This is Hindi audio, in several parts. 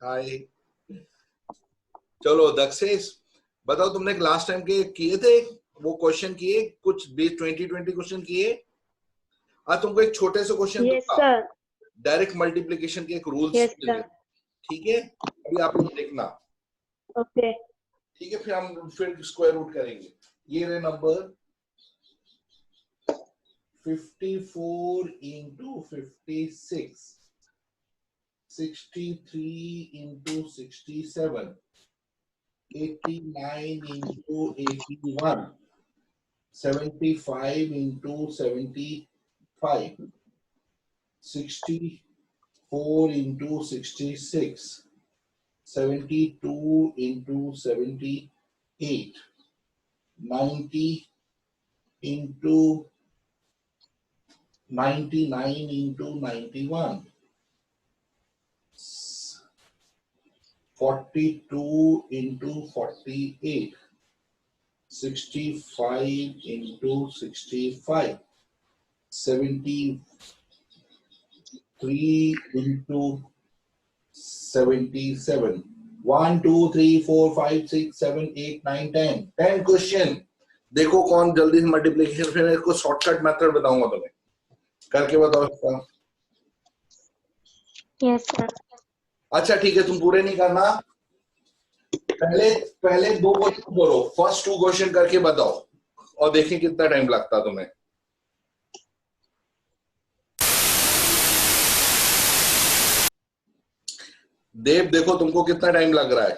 हाय, चलो दक्षेश बताओ, तुमने लास्ट टाइम के किए थे वो क्वेश्चन, किए कुछ 20-20 क्वेश्चन किए? आज तुमको एक छोटे से क्वेश्चन दूंगा, डायरेक्ट मल्टीप्लिकेशन के एक रूल्स, ठीक है? अभी आप लोग देखना, ओके ठीक है? फिर हम स्क्वायर रूट करेंगे। ये रहे number 54 into 56, 63 into 67, 89 into 81, 75 into 75, 64 into 66, 72 into 78, 90 into 99 into 91, 42 into 48, 65 into 65, 73 into 77. 1 2 3 4 5 6 7 8 9 10 question. देखो कौन जल्दी से मल्टीप्लिकेशन, फिर इसको शॉर्टकट मेथड बताऊंगा तुम्हें, करके बताओ इसका। Yes sir. अच्छा ठीक है, तुम पूरे नहीं करना, पहले 2 क्वेश्चन करो, फर्स्ट 2 क्वेश्चन करके बताओ और देखें कितना टाइम लगता है तुम्हें। देव देखो तुमको कितना टाइम लग रहा है।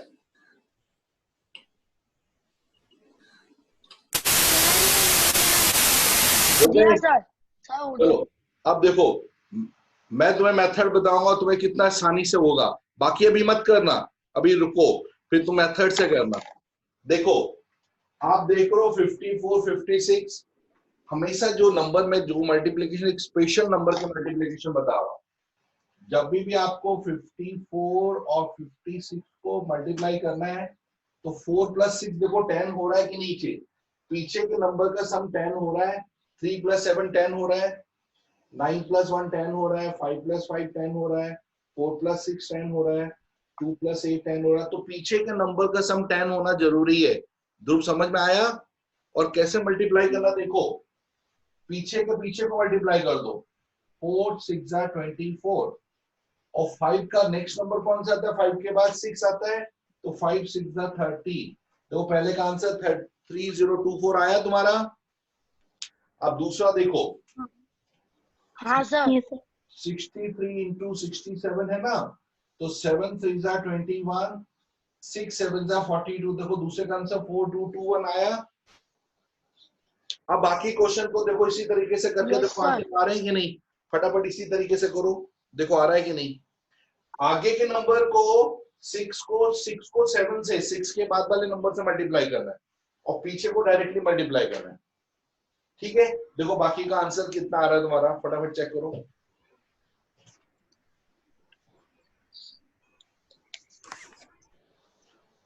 चलो अब देखो, मैं तुम्हें मेथड बताऊंगा, तुम्हें कितना आसानी से होगा, बाकी अभी मत करना, अभी रुको, फिर तुम मेथड से करना। देखो आप देख रहे हो 54 56, हमेशा जो नंबर में जो मल्टीप्लिकेशन, एक स्पेशल नंबर के मल्टीप्लिकेशन बता रहा हूं, जब भी आपको 54 और 56 को मल्टीप्लाई करना है तो 4 + 6 देखो 10 हो रहा है कि नीचे, पीछे के नंबर का सम 10 हो रहा है, 3 + 7 10 हो रहा है, 9 + 1 10 हो रहा है, 5 + 5 10 हो रहा है, 4 + 6 10 हो रहा है, 2 + 8 10 हो रहा है, तो पीछे के नंबर का सम 10 होना जरूरी है। ध्रुव समझ में आया? और कैसे मल्टीप्लाई करना देखो, पीछे को मल्टीप्लाई कर दो, 4 6 24, और 5 का नेक्स्ट नंबर कौन सा आता है, 5 के बाद 6 आता है, तो 5 6 30, तो पहले का आंसर 3024 आया तुम्हारा। अब दूसरा देखो, हाँ सर, 63 into 67 है ना, तो 7 3 21, 6 7 42, देखो दूसरे का आंसर 4221 आया। अब बाकी क्वेश्चन को देखो इसी तरीके से करके देखो आगे आ रहे हैं कि नहीं, फटाफट इसी तरीके से करो, देखो आ रहा है कि नहीं। आगे के नंबर को 6 को 7 से, 6 के बाद वाले नंबर से मल्टीप्लाई करना है और पीछे को डायरेक्टली मल्टीप्लाई करना है, ठीक है? देखो बाकी का आंसर कितना आ रहा है तुम्हारा, फटाफट चेक करो।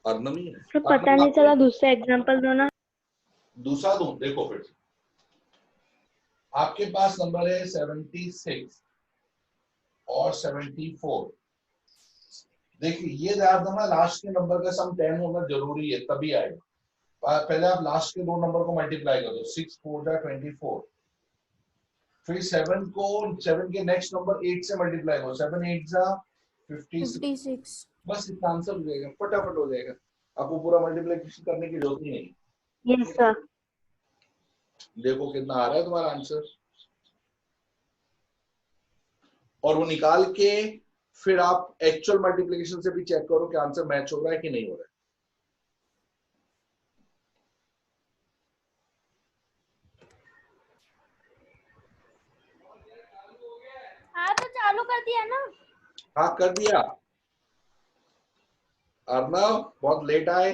अर्नमी है, तो पता नहीं चला, दूसरा एग्जांपल दो ना। दूसरा दूं, देखो फिर आपके पास नंबर है 76 और 74। देखिए ये याद रखना, लास्ट के नंबर का सम 10 होना जरूरी है, तभी आएगा। पहले आप लास्ट के 2 नंबर को मल्टीप्लाई कर दो, 6 4 24, फिर 7 के नेक्स्ट नंबर 8 से मल्टीप्लाई करो, 7 8 56, बस इतना आंसर हो जाएगा, फटाफट हो जाएगा, आपको पूरा मल्टीप्लिकेशन करने की जरूरत ही नहीं। Yes sir. देखो कितना आ रहा है तुम्हारा आंसर, और वो निकाल के फिर आप एक्चुअल मल्टीप्लिकेशन से भी चेक करो कि आंसर मैच हो रहा है कि नहीं हो रहा है। हाँ तो चालू कर दिया ना? हाँ कर दिया। अर्नव बहुत लेट आए।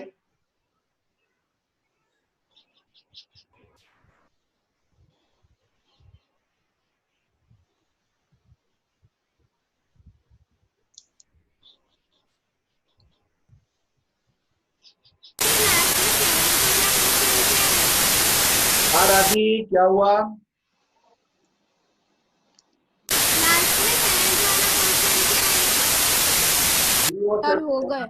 राधी क्या हुआ? सर हो गए।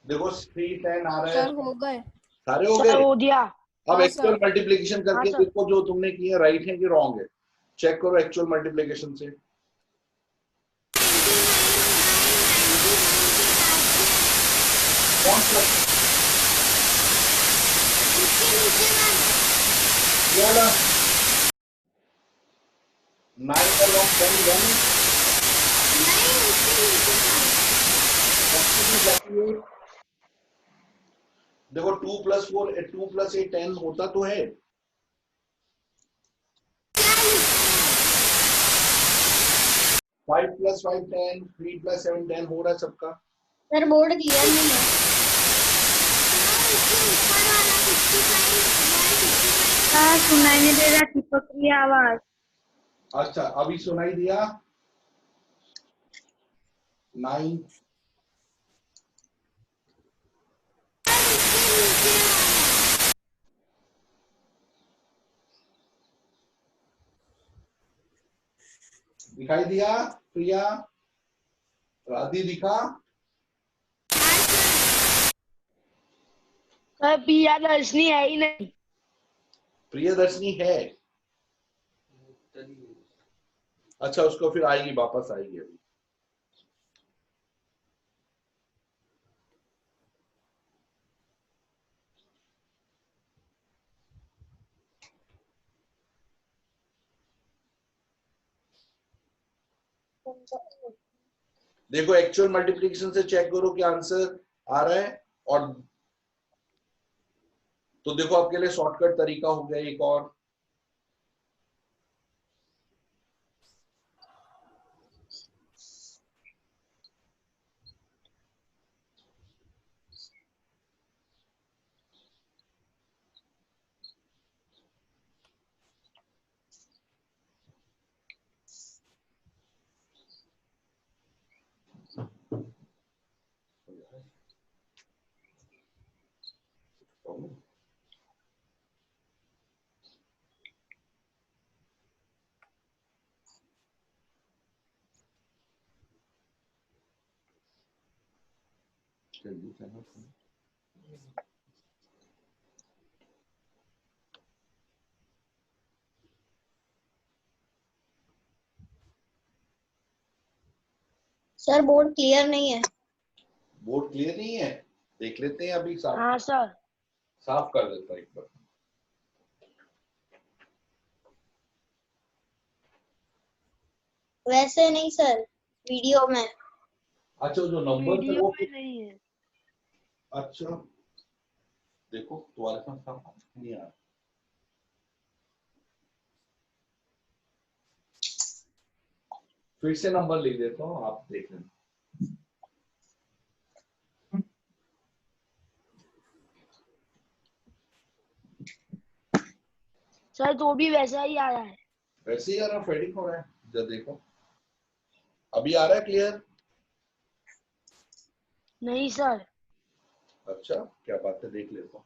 देखो 3 10 आ रहा है, सर हो गए। सारे हो सर गए। हो दिया। अब हाँ, एक्चुअल सर। मल्टीप्लिकेशन करके हाँ, सर। देखो जो तुमने किए राइट है कि रॉन्ग है। चेक करो एक्चुअल मल्टीप्लिकेशन से। कौन सा ये वाला? 9 का लॉन्ग 10 1 देखो 2 + 4 2 + 8 10 होता तो है। 5 + 5 10 3 + 7 10 हो रहा है सबका। सर बोर्ड क्लियर नहीं है। सर सुनाई नहीं दे रहा, चिपक रही है आवाज। अच्छा अभी सुनाई दिया? 9 दिखाई दिया? प्रिया राधी दिखा? सर पिया दर्शनी है ही नहीं। प्रियदर्शनी है? अच्छा उसको फिर आएगी, वापस आएगी अभी। देखो एक्चुअल मल्टीप्लिकेशन से चेक करो क्या आंसर आ रहा है। और तो देखो आपके लिए शॉर्टकट तरीका हो गया एक और। सर बोर्ड क्लियर नहीं है। बोर्ड क्लियर नहीं है? देख लेते हैं अभी, साफ हाँ सर। साफ कर देता हूं एक बार। वैसे नहीं सर, वीडियो में। अच्छा जो नंबर थे वीडियो वो में नहीं है। अच्छा देखो तुम्हारे पास साफ नहीं आ रहा। फिर से नंबर लिख देता हूँ, आप देख लेना। सर तो भी वैसा ही आया है। वैसे ही आ रहा, फेडिंग हो रहा है। जरा देखो अभी आ रहा है क्लियर? नहीं सर। अच्छा क्या बात है, देख लेता हूँ।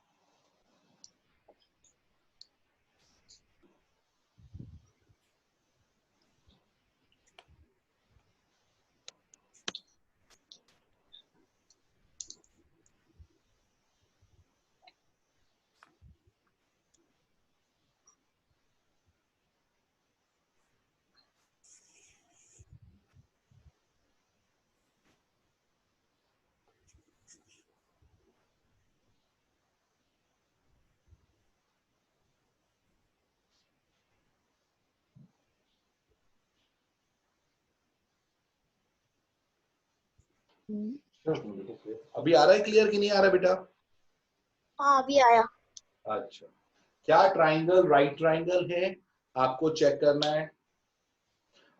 अभी आ रहा है क्लियर कि नहीं आ रहा बेटा? हाँ अभी आया। अच्छा क्या ट्राइंगल राइट ट्राइंगल है, आपको चेक करना है।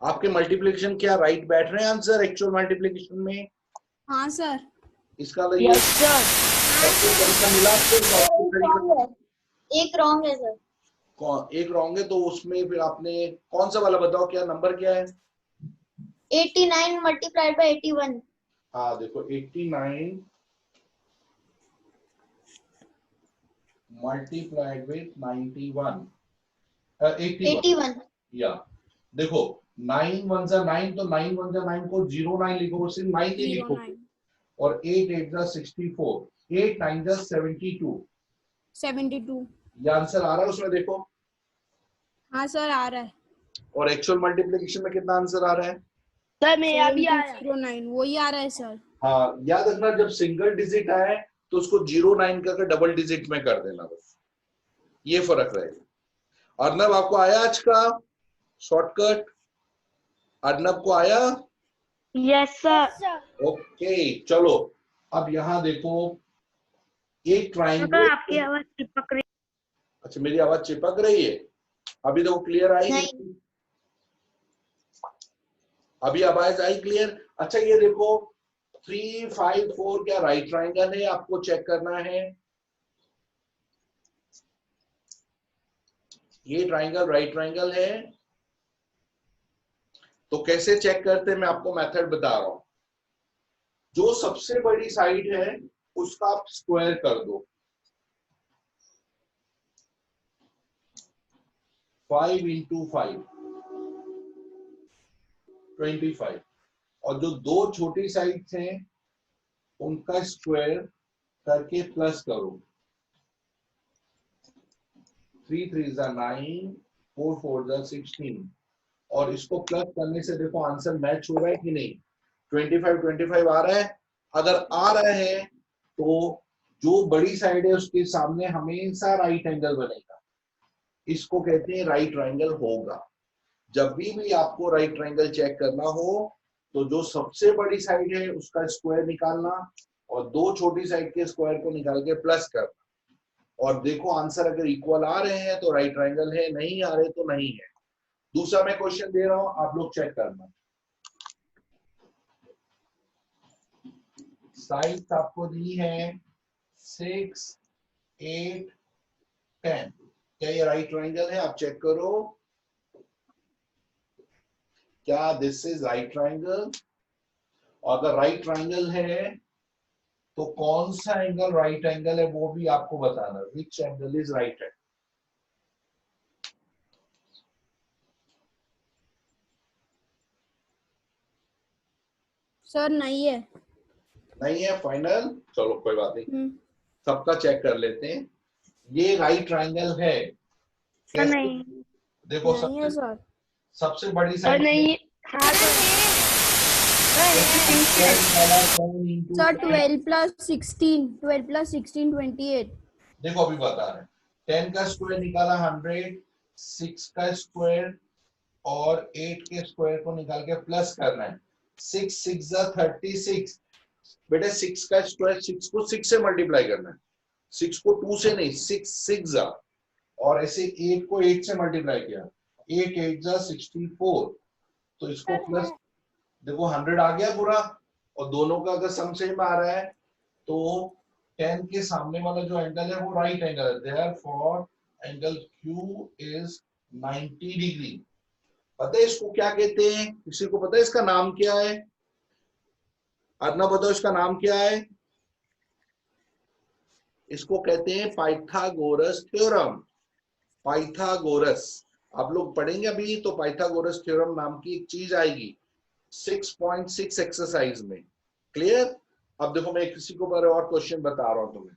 आपके मल्टीप्लिकेशन क्या राइट बैठ रहे हैं आंसर एक्चुअल मल्टीप्लिकेशन में? हाँ सर। इसका तो ये यस सर। तरीका मिला आपको, तो आपको एक तरीका रॉन्ग है। एक रॉन्ग है सर। एक रॉन्ग है, तो उसमें फिर आपने कौन सा वाला बताओ, क्या नंबर क्या है? 89 मल्टीप्लाइड बाय 81। हाँ देखो 89 मल्टीप्लाइड विथ 91 81 81 या देखो 9 1 जा 9 तो 9 1 जा 9 को 09 लिखो, सिर्फ 9 ही लिखो और 8 8 जा 64 8 9 जा 72 72 ये आंसर आ रहा है उसमें देखो। हाँ सर आ रहा है और एक्चुअल मल्टीप्लिकेशन में कितना आंसर आ रहा है? सर मेरा भी आया। 7209 वही आ रहा है सर हाँ याद रखना जब सिंगल डिजिट आए तो उसको 09 करके डबल डिजिट में कर देना, बस ये फर्क रहेगा। अर्नब आपको आया आज का शॉर्टकट? अर्नब को आया? Yes sir. ओके चलो अब यहां देखो एक सर ट्राइंगल। आपकी आवाज चिपक रही। अच्छा मेरी आवाज चिपक रही है? अभी देखो क्लियर आई? नहीं। अभी आवाज आई क्लियर? अच्छा ये देखो 3 5 4 क्या राइट ट्राइंगल है, आपको चेक करना है। ये ट्राइंगल राइट ट्राइंगल है तो कैसे चेक करते हैं मैं आपको मेथड बता रहा हूं। जो सबसे बड़ी साइड है उसका आप स्क्वायर कर दो, 5 इंटू 5 25 और जो दो छोटी साइड्स हैं उनका स्क्वायर करके प्लस करो, 3 3 जा 9 4 4 जा 16 और इसको प्लस करने से देखो आंसर मैच हो रहा है कि नहीं? 25 25 आ रहा है। अगर आ रहा है तो जो बड़ी साइड है उसके सामने हमेशा राइट एंगल बनेगा, इसको कहते हैं राइट ट्राइंगल होगा। जब भी आपको राइट ट्राइंगल चेक करना हो तो जो सबसे बड़ी साइड है उसका स्क्वायर निकालना और दो छोटी साइड के स्क्वायर को निकाल के प्लस करना और देखो आंसर अगर इक्वल आ रहे हैं तो राइट ट्राइंगल है, नहीं आ रहे तो नहीं है। दूसरा मैं क्वेश्चन दे रहा हूं, आप लोग चेक करना। साइड्स आपको दी है 6 8 10, क्या ये राइट ट्राइंगल है? आप चेक करो क्या दिस इज राइट ट्राइंगल। और अगर राइट ट्राइंगल है तो कौन सा एंगल राइट एंगल है वो भी आपको बताना, which angle is right angle. Sir नहीं है। नहीं है फाइनल? चलो कोई बात नहीं, सबका चेक कर लेते हैं। ये राइट ट्राइंगल है सर कैसे? नहीं। देखो नहीं है सर। सबसे बड़ी सर साइड नहीं। हाँ सर 12 प्लस 16 28 देखो अभी बता रहे हैं 10 का स्क्वायर निकाला 100, 6 का स्क्वायर और 8 के स्क्वायर को निकाल के प्लस करना है। 6 6 जा 36, बेटा 6 का स्क्वायर 6 को 6 से मल्टीप्लाई करना है, 6 को 2 से नहीं, 6 6 जा और ऐसे 8 को 8 से मल्टीप्लाई किया, 8 8 जा 64 तो इसको प्लस देखो 100 आ गया पूरा और दोनों का अगर सम सेम आ रहा है तो 10 के सामने वाला जो एंगल है वो राइट एंगल है, therefore angle Q is 90 degree. पता है इसको क्या कहते हैं? किसी को पता है इसका नाम क्या है? अर्ना बताओ इसका नाम क्या है? इसको कहते हैं पाइथागोरस थ्योरम। पाइथागोरस आप लोग पढ़ेंगे अभी तो पाइथागोरस थ्योरम नाम की एक चीज आएगी 6.6 एक्सरसाइज में। क्लियर? अब देखो मैं किसी को बारे और क्वेश्चन बता रहा हूं तुम्हें।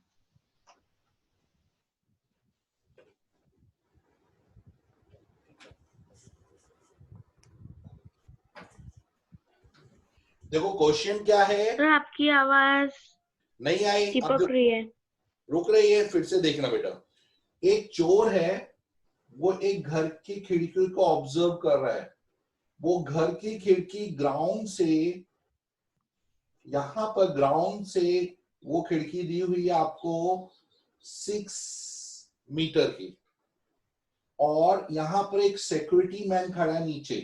देखो क्वेश्चन क्या है? सर आपकी आवाज नहीं आई? अब चिपक रही है। रुक रही है, फिर से देखना बेटा। एक चोर है, वो एक घर की खिड़की को ऑब्जर्व कर रहा है। वो घर की खिड़की ग्राउंड से, यहां पर ग्राउंड से वो खिड़की दी हुई है आपको 6 मीटर की और यहां पर एक सिक्योरिटी मैन खड़ा है नीचे,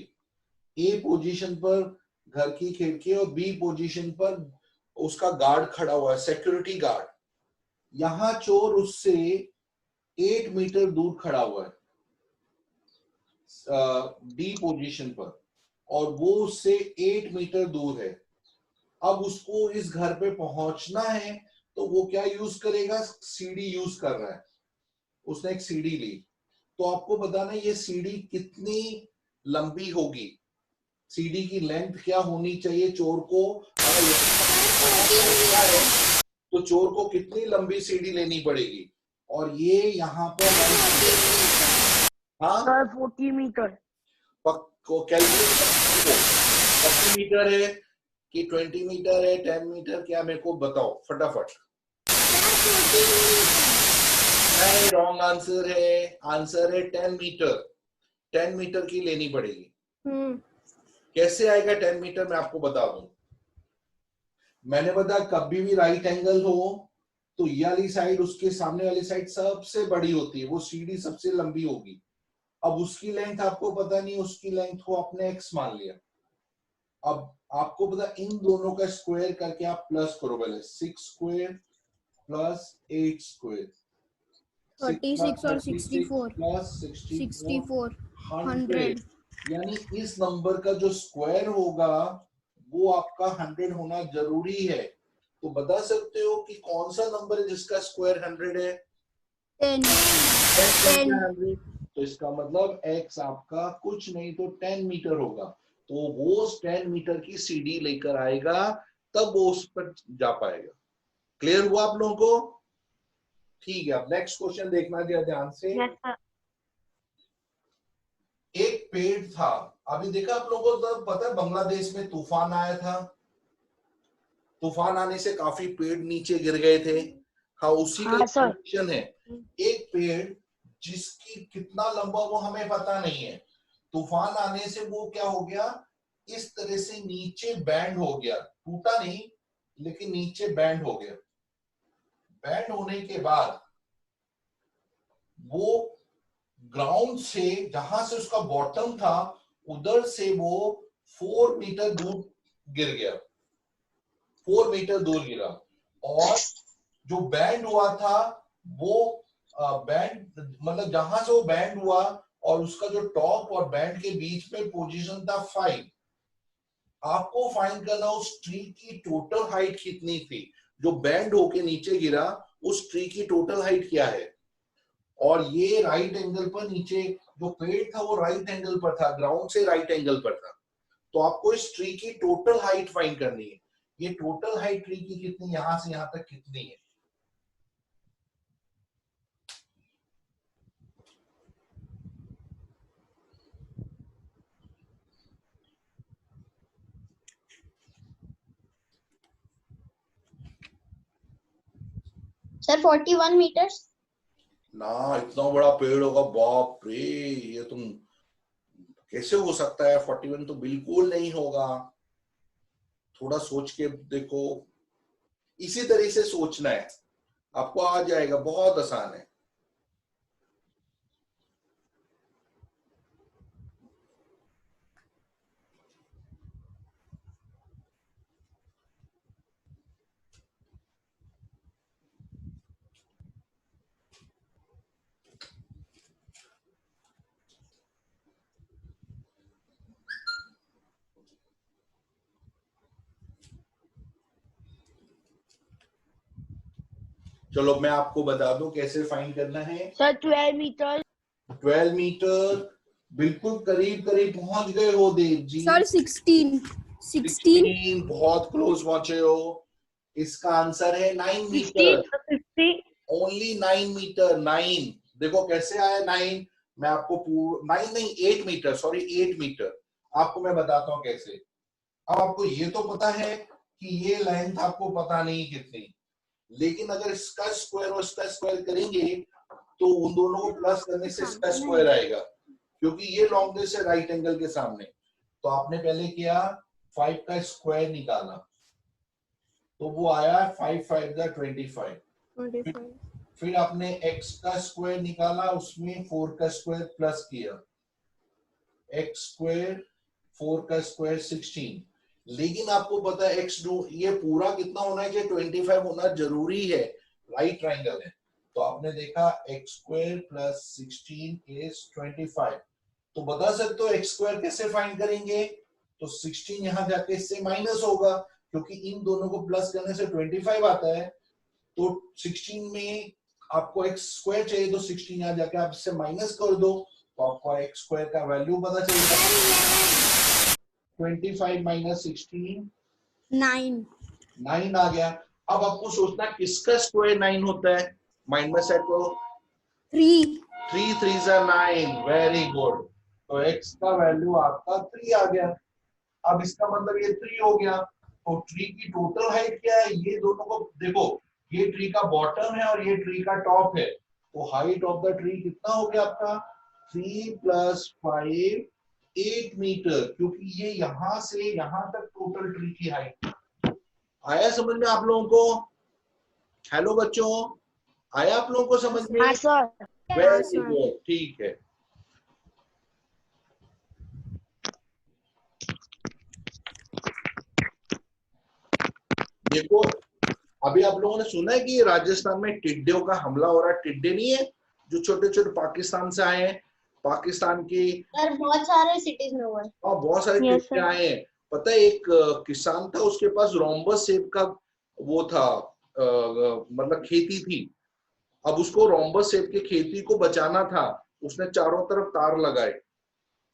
ए पोजीशन पर घर की खिड़की और बी पोजीशन पर उसका गार्ड खड़ा हुआ है, सिक्योरिटी गार्ड। यहां चोर उससे 8 मीटर दूर खड़ा हुआ है डी पोजीशन पर और वो उससे 8 मीटर दूर है। अब उसको इस घर पे पहुंचना है तो वो क्या यूज करेगा? सीढ़ी यूज कर रहा है। उसने एक सीढ़ी ली, तो आपको बताना ये सीढ़ी कितनी लंबी होगी, सीढ़ी की लेंथ क्या होनी चाहिए चोर को, अगर तो चोर को कितनी लंबी सीढ़ी लेनी पड़ेगी, और ये यहाँ पर हाँ 40 मीटर। को कैलकुलेट 40 मीटर है कि 20 मीटर है, 10 मीटर, क्या मेरे को बताओ फटाफट। नहीं, रॉन्ग आंसर है, आंसर है 10 मीटर। 10 मीटर की लेनी पड़ेगी। कैसे आएगा 10 मीटर, मैं आपको बता दूं। मैंने बताया कभी भी राइट एंगल हो तो ये वाली साइड उसके सामने वाली साइड सबसे बड़ी होती है, वो सीढ़ी सबसे लंबी होगी। अब उसकी लेंथ आपको पता नहीं, उसकी लेंथ को आपने x मान लिया। अब आपको पता इन दोनों का स्क्वायर करके आप प्लस करो पहले, 6 स्क्वायर प्लस 8 स्क्वायर, 36 और 64 प्लस 64 100। यानी इस नंबर का जो स्क्वायर होगा वो आपका 100 होना जरूरी है। तो बता सकते हो कि कौन सा नंबर है जिसका स्क्वायर 100 है? 10। तो इसका मतलब x आपका कुछ नहीं तो 10 मीटर होगा। तो वो 10 मीटर की सीढ़ी लेकर आएगा, तब वो उस पर जा पाएगा। क्लियर हुआ आप लोगों को? ठीक है, अब नेक्स्ट क्वेश्चन देखना दिया ध्यान से। एक पेड़ था, अभी देखा आप लोगों को तो पता है बांग्लादेश में तूफान आया था, तूफान आने से काफी पेड़ नीचे गिर गए थे। हाँ, उसी का क्वेश्चन है। एक पेड़ जिसकी कितना लंबा वो हमें पता नहीं है, तूफान आने से वो क्या हो गया, इस तरह से नीचे बैंड हो गया, टूटा नहीं लेकिन नीचे बैंड हो गया। बैंड होने के बाद वो ग्राउंड से, जहां से उसका बॉटम था, उधर से वो 4 मीटर दूर गिर गया, 4 मीटर दूर गिरा। और जो बैंड हुआ था वो बैंड मतलब जहां से वो बैंड हुआ और उसका जो टॉप और बैंड के बीच में पोजीशन था 5। आपको फाइंड करना उस ट्री की टोटल हाइट कितनी थी, जो बैंड होके नीचे गिरा उस ट्री की टोटल हाइट क्या है। और ये राइट एंगल पर नीचे जो पेड़ था वो राइट एंगल पर था, ग्राउंड से राइट एंगल पर था। तो आपको इस ट्री की टोटल हाइट फाइंड करनी है। ये टोटल हाइट ट्री की कितनी, यहां से यहां तक कितनी है। Sir 41 metres. ना, इतना बड़ा पेड़ होगा, बाप रे, ये तुम कैसे हो सकता है? 41 तो बिल्कुल नहीं होगा। थोड़ा सोच के देखो, इसी तरह से सोचना है, आपको आ जाएगा, बहुत आसान है। चलो मैं आपको बता दूं कैसे फाइंड करना है। Sir 12 metre. 12 मीटर, बिल्कुल करीब करीब पहुंच गए हो देव जी। सर 16 बहुत क्लोज पहुंचे हो। इसका आंसर है 9 मीटर। 50। Only 9 metre. 9 देखो कैसे आया 9। मैं आपको 9 नहीं 8 मीटर, सॉरी 8 मीटर। आपको मैं बताता हूं कैसे। अब आपको ये तो पता है कि ये लेंथ आपको पता नहीं कितनी, लेकिन अगर इसका स्क्वायर और इसका स्क्वायर करेंगे तो उन दोनों को प्लस करने से इसका स्क्वायर आएगा, क्योंकि ये लॉन्गेस्ट है राइट एंगल के सामने। तो आपने पहले किया 5 का स्क्वायर निकाला, तो वो आया 5 5 का 25। फिर आपने x का स्क्वायर निकाला, उसमें 4 का स्क्वायर प्लस किया, x स्क्वायर 4 का स्क्वायर 16। लेकिन आपको पता है x ये पूरा कितना होना है, 25 होना जरूरी है, राइट ट्राइंगल है। तो आपने देखा x स्क्वायर प्लस 16 इज 25। तो बता सकते हो x स्क्वायर कैसे फाइंड करेंगे। तो 16 यहां जाके इससे माइनस होगा, क्योंकि इन दोनों को प्लस करने से 25 आता है। तो 16 में आपको x स्क्वायर चाहिए तो 16 यहाँ जाके आप इससे माइनस कर दो तो आपको x स्क्वायर का वैल्यू पता चल जाएगा। 25 माइनस 16 9. 9 आ गया। अब आपको सोचना है किसका स्क्वायर 9 होता है, माइंड में सेट करो। 3. 3 3 जा 9, वेरी गुड। तो x का वैल्यू आपका 3 आ गया। अब इसका मतलब ये 3 हो गया। तो ट्री की टोटल हाइट क्या है, ये दोनों को देखो, ये ट्री का बॉटम है और ये ट्री का टॉप है। तो हाइट ऑफ द ट्री कितना हो गया आपका 3 + 5 8 मीटर, क्योंकि ये यहां से यहां तक टोटल ट्री की हाइट। आया समझ में आप लोगों को? हेलो बच्चों, आया आप लोगों को समझ में? हाँ सर। वेरी गुड, ठीक है। देखो अभी आप लोगों ने सुना है कि राजस्थान में टिड्डियों का हमला हो रहा है। टिड्डे नहीं है जो छोटे छोटे पाकिस्तान से आए हैं, पाकिस्तान की सर बहुत सारे सिटीज में हुआ है। और बहुत सारे Yes, टिड्डे sir. आए हैं। पता है एक किसान था, उसके पास रोम्बस शेप का वो था, मतलब खेती थी। अब उसको रोम्बस शेप की खेती को बचाना था, उसने चारों तरफ तार लगाए।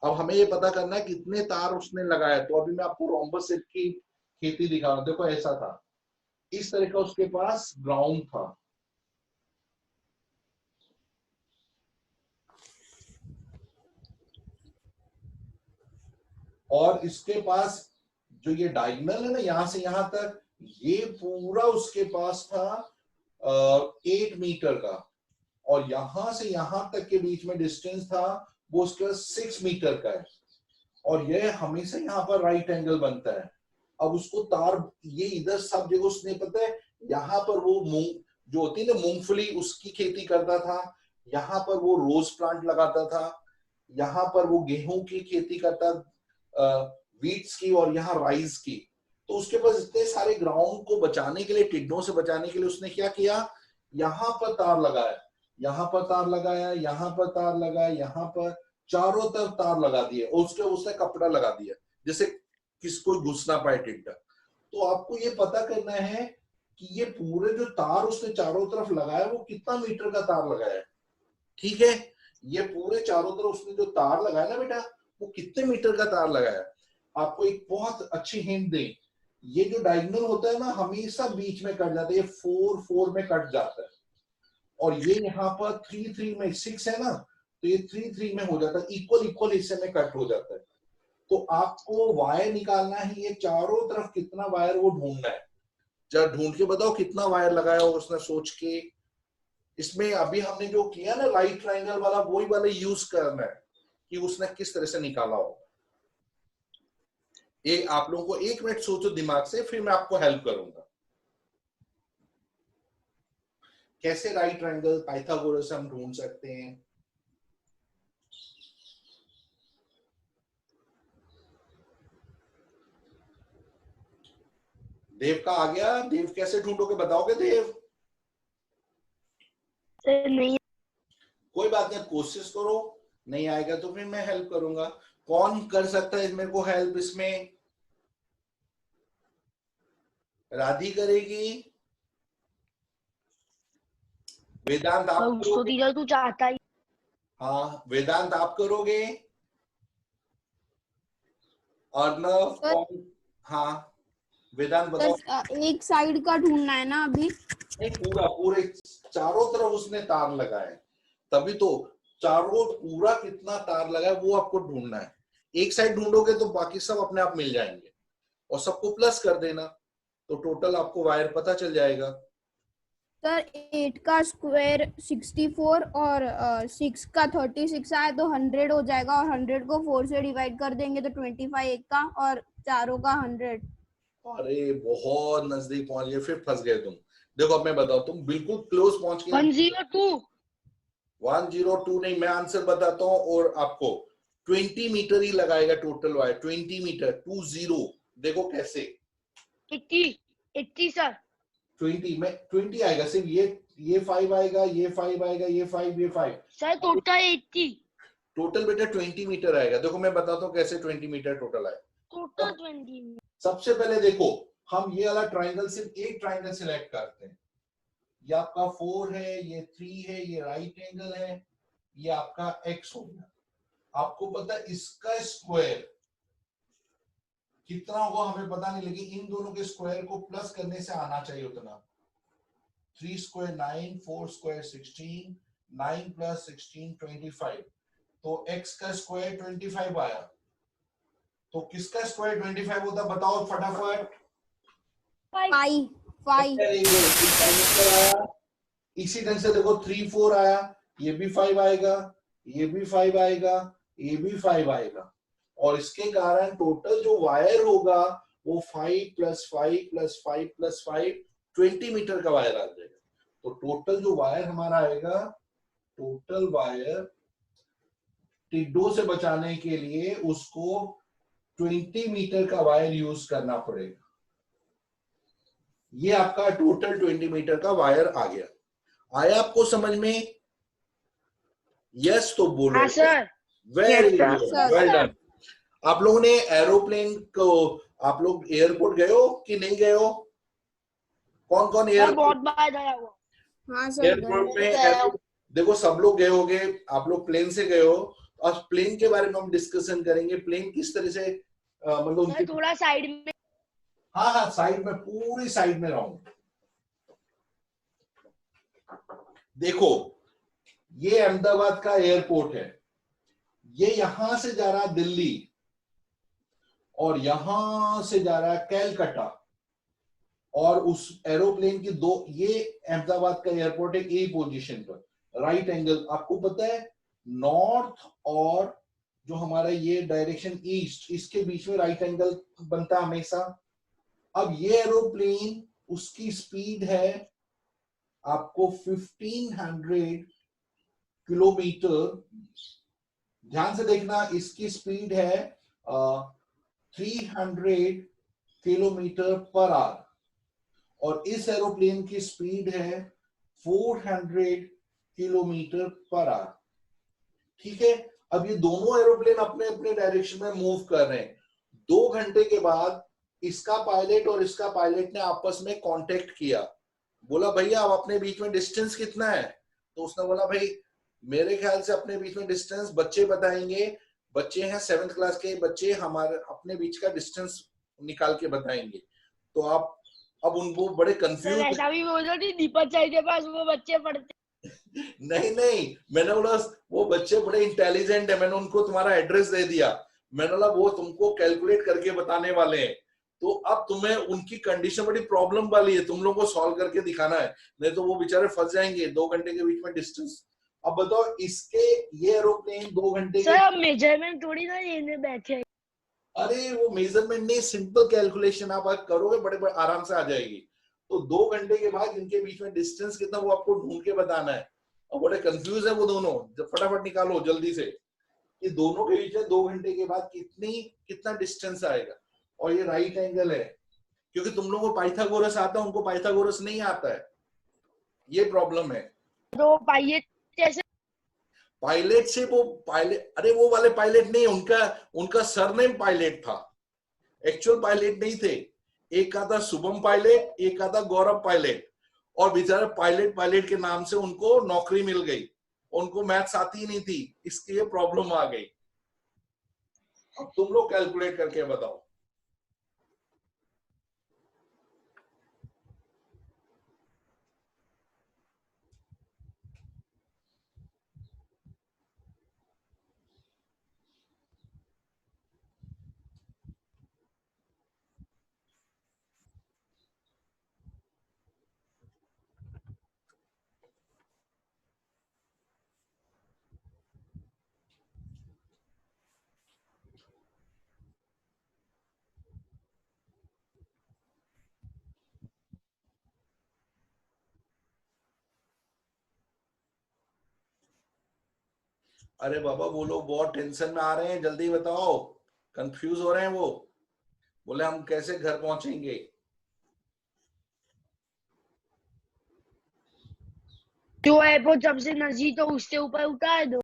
अब हमें ये पता करना है कितने तार उसने लगाए। तो अभी मैं आपको रोम्बस शेप की खेती दिखा रहा हूं। देखो ऐसा था, इस तरह का उसके पास ग्राउंड था। और इसके पास जो ये डायगोनल है ना, यहां से यहां तक, ये पूरा उसके पास था 8 मीटर का। और यहां से यहां तक के बीच में डिस्टेंस था वो उसके 6 मीटर का है। और यह हमेशा यहाँ पर राइट एंगल बनता है। अब उसको तार ये इधर सब जगह उसने, पता है यहाँ पर वो मूंग जो होती है ना मूंगफली, उसकी खेती करता था। यहाँ पर वो रोज प्लांट लगाता था। यहाँ पर वो गेहूं की खेती करता, वीट्स की, और यहाँ राइस की। तो उसके पास इतने सारे ग्राउंड को बचाने के लिए, टिड्डों से बचाने के लिए उसने क्या किया, यहाँ पर तार लगाया, यहाँ पर तार लगाया, यहाँ पर तार लगाया, यहाँ पर चारों तरफ तार लगा दिए। और उसके उसने कपड़ा लगा दिया जैसे किसको घुस ना पाए टिड्डा। तो आपको ये पता करना है कि ये पूरे जो तार उसने चारों तरफ लगाया वो कितना मीटर का तार लगाया है। ठीक है, ये पूरे चारों तरफ उसने जो तार लगाया ना बेटा, वो कितने मीटर का तार लगाया। आपको एक बहुत अच्छी हिंट दें, ये जो डायगोनल होता है ना हमेशा बीच में कट जाता है, ये 4 4 में कट जाता है। और ये यहाँ पर 3 3 में 6 है ना, तो ये 3 3 में हो जाता है, इक्वल इक्वल हिस्से में कट हो जाता है। तो आपको वायर निकालना है, ये चारों तरफ कितना वायर वो ढूंढना है। जरा ढूंढ के बताओ कितना वायर लगाया हो उसने, सोच के। इसमें अभी हमने जो किया ना राइट ट्रायंगल वाला, वही वाला यूज करना है कि उसने किस तरह से निकाला हो। ये आप लोगों को 1 मिनट सोचो दिमाग से, फिर मैं आपको हेल्प करूंगा कैसे राइट ट्रायंगल पाइथागोरस हम ढूंढ सकते हैं। देव का आ गया? देव कैसे ढूंढोगे बताओगे देव? सर नहीं। कोई बात नहीं, कोशिश करो, नहीं आएगा तो फिर मैं हेल्प करूंगा। कौन कर सकता है मेरे को हेल्प इसमें? राधी करेगी? वेदांत आप उसको करोगे? टीचर तू चाहता ही। हाँ वेदांत आप करोगे? अर्णव सर, कौन? हाँ वेदांत बताओ। सर एक साइड का ढूंढना है ना अभी। नहीं पूरा, पूरे चारों तरफ उसने तार लगाए, तभी तो चारों पूरा कितना तार लगा है वो आपको ढूंढना है। एक साइड ढूंढोगे तो बाकी सब अपने आप मिल जाएंगे, और सबको प्लस कर देना तो टोटल आपको वायर पता चल जाएगा। सर 8 का स्क्वायर 64 और 6 का 36 आए तो 100 हो जाएगा, और 100 को 4 से डिवाइड कर देंगे तो 25 एक का, और चारों का 100। अरे बहुत नजदीक पहुंच गए, फिर फंस गए तुम। देखो अब मैं बताओ, तुम बिल्कुल क्लोज पहुंच गए। 102। 102 नहीं, मैं आंसर बताता हूँ। और आपको 20 मीटर ही लगाएगा टोटल वायर, 20 मीटर 20। देखो कैसे 80 सर। 20 में 20 आएगा, सिर्फ ये 5 आएगा, ये 5 आएगा, ये 5, ये 5। Sir total 80। टोटल बेटा 20 मीटर आएगा। देखो मैं बताता हूँ कैसे 20 मीटर टोटल आए। टोटल 20। सबसे पहले देखो, हम ये वाला ट्राइंगल, सिर्फ एक ट्राइंगल सिलेक्ट करते हैं। ये आपका 4 है, ये 3 है, ये राइट एंगल है, ये आपका x हो गया। आपको पता है इसका स्क्वायर कितना होगा हमें पता नहीं, लेकिन इन दोनों के स्क्वायर को प्लस करने से आना चाहिए उतना। 3 स्क्वायर 9, 4 स्क्वायर 16, 9 प्लस 16 25। तो x का स्क्वायर 25 आया। तो किसका स्क्वायर 25 होता बताओ फटाफट। पाई पाई। Very good, इसका आंसर आया। इसी ढंग से देखो 3 4 आया, ये भी 5 आएगा, ये भी 5 आएगा, ये भी 5 आएगा, और इसके कारण टोटल जो वायर होगा वो 5 प्लस 5 प्लस 5 प्लस 5 20 मीटर का वायर आ जाएगा। तो टोटल जो वायर हमारा आएगा, टोटल वायर टिड्डों से बचाने के लिए उसको 20 मीटर का वायर यूज करना पड़ेगा। ये आपका टोटल 20 मीटर का वायर आ गया। आया आपको समझ में? यस तो बोलो। हाँ sir. Very Yes, good, sir. Well done. आप लोगों ने एरोप्लेन को, आप लोग एयरपोर्ट गए हो कि नहीं गए हो? कौन कौन सर बहुत बार गया हुआ। हाँ सर एयरपोर्ट में गया हूं। देखो सब लोग गए होगे, आप लोग प्लेन से गए हो, और प्लेन के बारे में हम डिस्कशन करेंगे। प्लेन किस तरह से मतलब सर उनकी, थोड़ा साइड में। हाँ हाँ साइड में, पूरी साइड में रहूंगा। देखो ये अहमदाबाद का एयरपोर्ट है, ये यहां से जा रहा है दिल्ली, और यहां से जा रहा है कैलकाटा, और उस एरोप्लेन की दो, ये अहमदाबाद का एयरपोर्ट है ए पोजीशन पर, राइट एंगल। आपको पता है नॉर्थ और जो हमारा ये डायरेक्शन ईस्ट, इसके बीच में राइट एंगल बनता है हमेशा। अब ये एरोप्लेन, उसकी स्पीड है आपको 1500 किलोमीटर। ध्यान से देखना, इसकी स्पीड है 300 किलोमीटर पर आवर, और इस एरोप्लेन की स्पीड है 400 किलोमीटर पर आवर। ठीक है, अब ये दोनों एरोप्लेन अपने अपने डायरेक्शन में मूव कर रहे हैं। 2 घंटे के बाद इसका पायलट और इसका पायलट ने आपस में कांटेक्ट किया, बोला भैया अब अपने बीच में डिस्टेंस कितना है? तो उसने बोला भाई मेरे ख्याल से अपने बीच में डिस्टेंस बच्चे बताएंगे, बच्चे हैं 7th क्लास के बच्चे, हमारे अपने बीच का डिस्टेंस निकाल के बताएंगे। तो आप अब उनको बड़े सर कंफ्यूज, ऐसा भी बोल रही दीपक सर के पास वो बच्चे पढ़ते। नहीं मैंने बोला वो बच्चे बड़े इंटेलिजेंट है, मैंने उनको तुम्हारा एड्रेस दे दिया, मैंने बोला वो तुमको कैलकुलेट करके बताने वाले हैं। तो अब तुम्हें उनकी कंडीशन बड़ी प्रॉब्लम वाली है, तुम लोगों को सॉल्व करके दिखाना है, नहीं तो वो बेचारे फंस जाएंगे 2 घंटे के बीच में डिस्टेंस। अब बताओ इसके, ये एरोप्लेन 2 घंटे के, सर मेजरमेंट थोड़ी ना लेने बैठे। अरे वो मेजरमेंट नहीं, सिंपल कैलकुलेशन आप करोगे बड़े बड़े आराम से आ जाएगी। तो 2 घंटे के बाद इनके बीच में डिस्टेंस कितना वो आपको ढूंढ के बताना है, और बड़े कंफ्यूज है वो दोनों, जब फटाफट निकालो जल्दी से कि दोनों के बीच में 2 घंटे के बाद कितना डिस्टेंस आएगा। और ये राइट एंगल है, क्योंकि तुम लोगों को पाइथागोरस आता है, उनको पाइथागोरस नहीं आता है, ये प्रॉब्लम है। तो पाइए कैसे? पायलट से वो पायलट, अरे वो वाले पायलट नहीं, उनका सरनेम पायलट था, एक्चुअल पायलट नहीं थे। एक का था शुभम पायलट, एक का था गौरव पायलट, और बेचारे पायलट के नाम से उनको नौकरी मिल गई, उनको मैथ्स आती ही नहीं थी, इसकी ये प्रॉब्लम आ गई। अब तुम लोग कैलकुलेट करके बताओ। अरे बाबा वो लोग बहुत टेंशन में आ रहे हैं, जल्दी बताओ, कंफ्यूज हो रहे हैं वो, बोले हम कैसे घर पहुंचेंगे। जो एयरपोर्ट सबसे नजदीक तो उससे ऊपर उतार दो।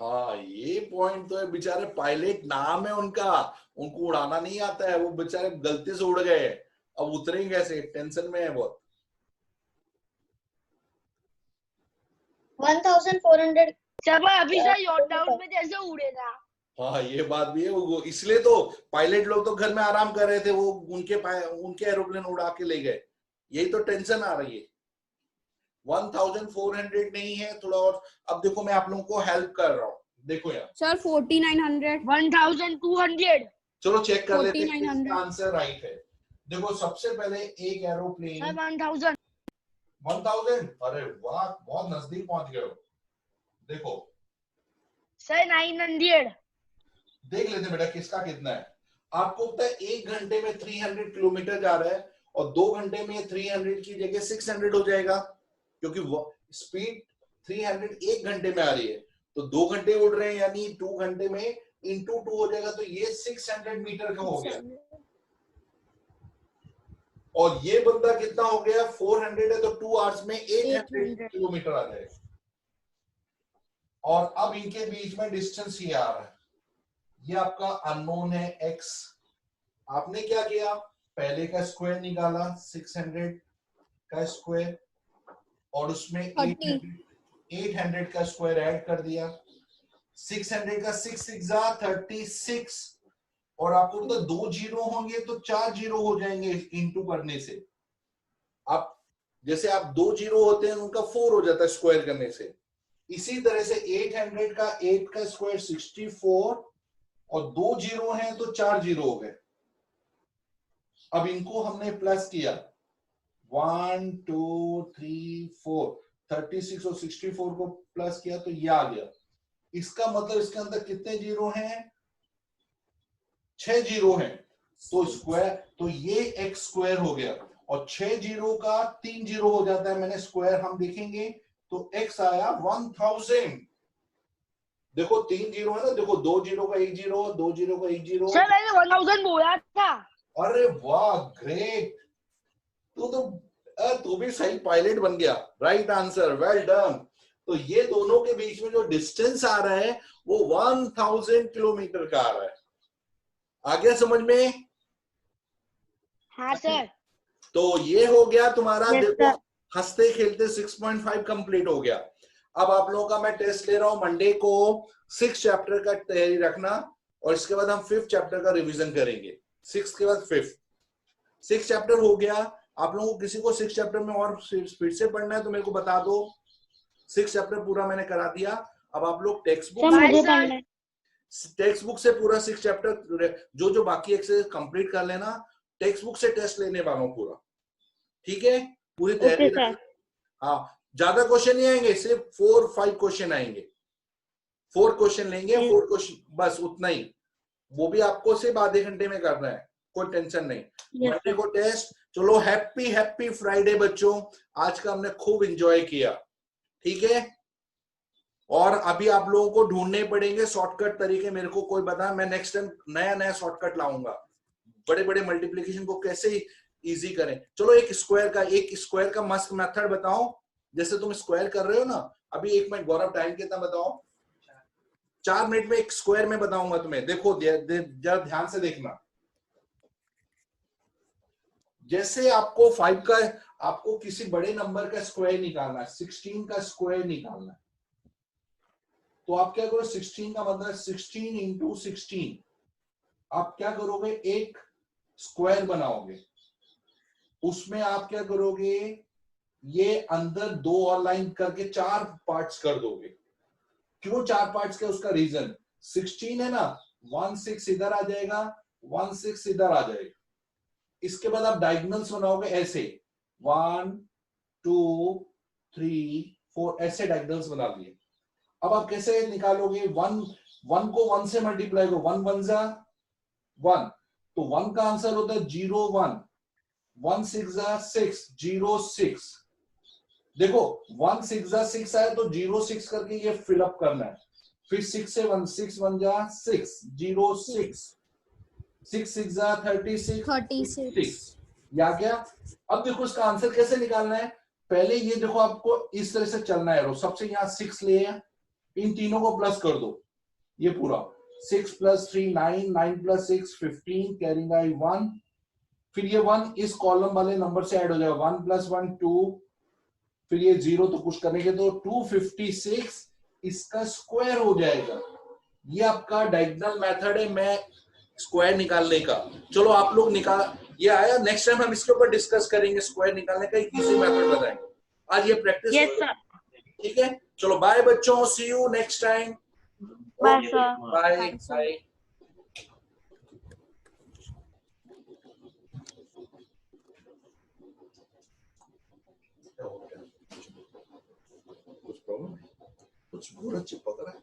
हाँ ये पॉइंट तो है, बेचारे पायलट नाम है उनका, उनको उड़ाना नहीं आता है, वो बेचारे गलती से उड़ गए, अब उतरेंगे कैसे, टेंशन में है बहुत। 1400 सर मैं अभी से लॉकडाउन में जैसे उड़े था। हाँ ये बात भी है, वो इसलिए तो पायलट लोग तो घर में आराम कर रहे थे, वो उनके एरोप्लेन उड़ा के ले गए, यही तो टेंशन आ रही है। 1400 नहीं है, थोड़ा और। अब देखो मैं आप लोगों को हेल्प कर रहा हूँ, देखो यार सर 4900 1200 चलो चेक कर लेते हैं 4900 किसका आंसर राइट है। देखो सबसे पहले एक एरोप्लेन 1000 1000, अरे वाह बहुत नजदीक पहुंच गए हो। देखो सर 900 देख लेते हैं बेटा किसका कितना है। आपको पता है 1 घंटे में 300 किलोमीटर जा रहा है, और 2 घंटे में 300 की जगह 600 हो जाएगा, क्योंकि स्पीड 300 1 घंटे में आ रही है, तो 2 घंटे उड़ रहे हैं, यानी 2 घंटे में इंटू 2 हो जाएगा, तो ये 600 मीटर का हो गया। और ये बंदा कितना हो गया, 400 है, तो 2 आवर्स में 800 किलोमीटर आ जाएगा। और अब इनके बीच में डिस्टेंस ये आ रहा है, ये आपका अननोन है x। आपने क्या किया, पहले का स्क्वायर निकाला 600 का स्क्वायर, और उसमें 800 का स्क्वायर ऐड कर दिया। 600 का 6 6 36, और आपको पता 2 जीरो होंगे तो 4 जीरो हो जाएंगे इंटू करने से। आप जैसे आप 2 जीरो होते हैं उनका 4 हो जाता है स्क्वायर करने से। इसी तरह से 800 का 8 का स्क्वायर 64, और 2 जीरो हैं तो 4 जीरो हो गए। अब इनको हमने प्लस किया 1 2 3 4, 36 और 64 को प्लस किया तो ये आ गया। इसका मतलब इसके अंदर कितने जीरो हैं, 6 जीरो हैं, तो स्क्वायर, तो ये एक्स स्क्वायर हो गया, और 6 जीरो का 3 जीरो हो जाता है, मैंने स्क्वायर हम देखेंगे तो एक्स आया 1000। देखो 3 जीरो है ना, देखो 2 जीरो का 1 जीरो, 2 जीरो का 1 जीरो। सर मैंने 1000 बोला था। अरे वाह ग्रेट, तू भी सही पायलट बन गया, राइट आंसर, वेल डन। तो ये दोनों के बीच में जो डिस्टेंस आ रहा है वो 1000 किलोमीटर का आ रहा है। आ गया समझ में? हाँ सर। तो ये हो गया तुम्हारा, Yes, देखो sir. हंसते खेलते 6.5 कंप्लीट हो गया। अब आप लोगों का मैं टेस्ट ले रहा हूं मंडे को, 6 चैप्टर का तैयारी रखना, और इसके बाद हम 5th चैप्टर का रिवीजन करेंगे। 6 के बाद 5th। 6 चैप्टर हो गया। आप लोगों को किसी को 6 चैप्टर में और स्पीड से पढ़ना है तो मेरे को बता दो। 6 चैप्टर पूरा मैंने करा दिया। अब आप लोग टेक्स्ट बुक से पूरा 6 चैप्टर जो बाकी एक्सरसाइज कंप्लीट कर लेना। टेक्स्ट बुक से टेस्ट लेने वाला हूं पूरा, ठीक है? पूरी तैयारी रखना। हाँ, ज्यादा क्वेश्चन नहीं आएंगे, सिर्फ 4-5 क्वेश्चन आएंगे। 4 क्वेश्चन लेंगे, 4 क्वेश्चन बस, उतना ही। वो भी आपको सिर्फ आधे घंटे में करना है, कोई टेंशन नहीं। मंडे को टेस्ट। चलो हैप्पी फ्राइडे बच्चों, आज का हमने खूब एंजॉय किया, ठीक है? और अभी आप लोगों को ढूंढने पड़ेंगे शॉर्टकट तरीके, मेरे को कोई बता, मैं नेक्स्ट टाइम नया शॉर्टकट लाऊंगा, बड़े बड़े मल्टीप्लिकेशन को कैसे इजी करें। चलो एक स्क्वायर का मस्त मेथड बताओ, जैसे तुम स्क्वायर कर रहे हो ना अभी। 1 मिनट गौरव, टाइम कितना बताओ? 4 मिनट में एक स्क्वायर में बताऊंगा तुम्हें। देखो जरा ध्यान से देखना। जैसे आपको 5 का, आपको किसी बड़े नंबर का स्क्वायर निकालना है, 16 का स्क्वायर निकालना है, तो आप क्या करो, 16 का मतलब 16 इंटू 16। आप क्या करोगे, एक स्क्वायर बनाओगे, उसमें आप क्या करोगे, ये अंदर 2 और लाइन करके 4 पार्ट्स कर दोगे। क्यों 4 पार्ट्स के, उसका रीजन 16 है ना, 1 6 इधर आ जाएगा, 1 6 इधर आ जाएगा। इसके बाद आप डायगोनल्स बनाओगे ऐसे, 1 2 3 4, ऐसे डायगोनल्स बना दिए। अब आप कैसे निकालोगे, 1 को 1 से मल्टीप्लाई करो, 1 1 जा 1, तो 1 का आंसर होता है 0 1, 1 6 जा 6, 0 6। देखो 1 6 जा 6 आया तो 0 6 करके ये फिलअप करना है। फिर 6 से 1 6 1 जा 6, 0 6, 6 6 जा 36 या क्या। अब देखो इसका आंसर कैसे निकालना है। पहले ये देखो, आपको इस तरह से चलना है, सबसे यहां 6 ले, इन तीनों को प्लस कर दो, ये पूरा 6 + 3 9, 9 + 6 15, कैरिंग आई 1। फिर ये 1 इस कॉलम वाले नंबर से ऐड हो जाएगा, 1 + 1 2, फिर ये 0 तो कुछ करने के, तो 256 इसका स्क्वायर हो जाएगा। ये आपका डायगोनल मेथड है मैं स्क्वायर निकालने का। चलो आप लोग निकाल, ये आया, नेक्स्ट टाइम हम इसके ऊपर डिस्कस करेंगे स्क्वायर निकालने का, एक इजी मेथड बताएंगे। आज ये प्रैक्टिस, यस सर। ठीक है। चलो बाय बच्चों, see you next time. Bye sir. Bye Bye, sir. Bye. कुछ प्रॉब्लम, कुछ पूरा चिपक रहा है।